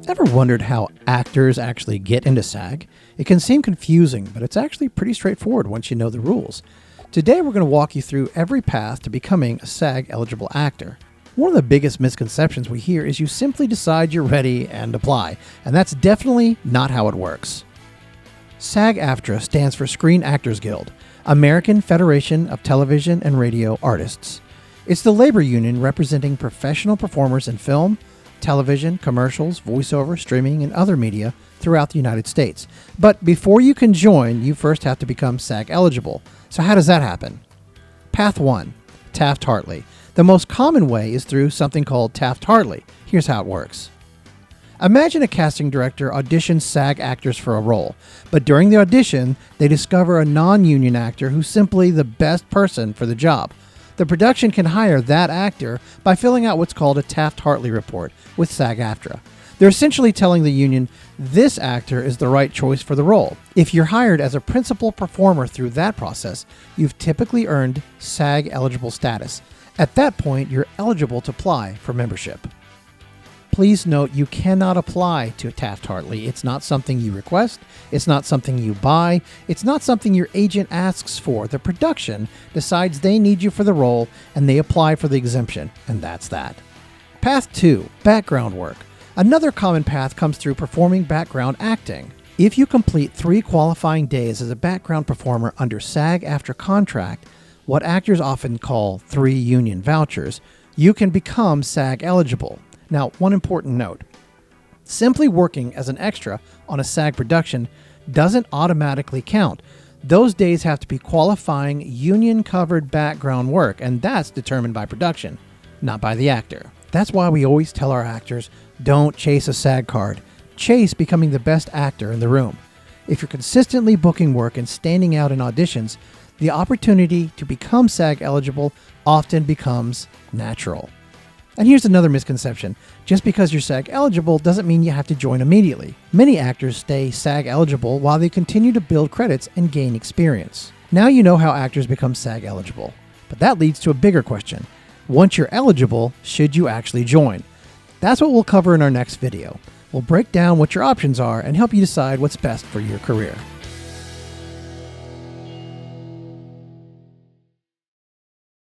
Ever wondered how actors actually get into SAG? It can seem confusing, but it's actually pretty straightforward once you know the rules. Today we're going to walk you through every path to becoming a SAG-eligible actor. One of the biggest misconceptions we hear is you simply decide you're ready and apply, and that's definitely not how it works. SAG-AFTRA stands for Screen Actors Guild, American Federation of Television and Radio Artists. It's the labor union representing professional performers in film, television, commercials, voiceover, streaming, and other media throughout the United States. But before you can join, you first have to become SAG eligible. So how does that happen? Path 1, Taft-Hartley. The most common way is through something called Taft-Hartley. Here's how it works. Imagine a casting director auditions SAG actors for a role, but during the audition, they discover a non-union actor who's simply the best person for the job. The production can hire that actor by filling out what's called a Taft-Hartley report with SAG-AFTRA. They're essentially telling the union, this actor is the right choice for the role. If you're hired as a principal performer through that process, you've typically earned SAG-eligible status. At that point, you're eligible to apply for membership. Please note you cannot apply to Taft-Hartley. It's not something you request. It's not something you buy. It's not something your agent asks for. The production decides they need you for the role and they apply for the exemption, and that's that. Path 2, background work. Another common path comes through performing background acting. If you complete 3 qualifying days as a background performer under SAG-AFTRA contract, what actors often call 3 union vouchers, you can become SAG eligible. Now, one important note. Simply working as an extra on a SAG production doesn't automatically count. Those days have to be qualifying union-covered background work, and that's determined by production, not by the actor. That's why we always tell our actors, don't chase a SAG card. Chase becoming the best actor in the room. If you're consistently booking work and standing out in auditions, the opportunity to become SAG eligible often becomes natural. And here's another misconception. Just because you're SAG eligible doesn't mean you have to join immediately. Many actors stay SAG eligible while they continue to build credits and gain experience. Now you know how actors become SAG eligible. But that leads to a bigger question. Once you're eligible, should you actually join? That's what we'll cover in our next video. We'll break down what your options are and help you decide what's best for your career.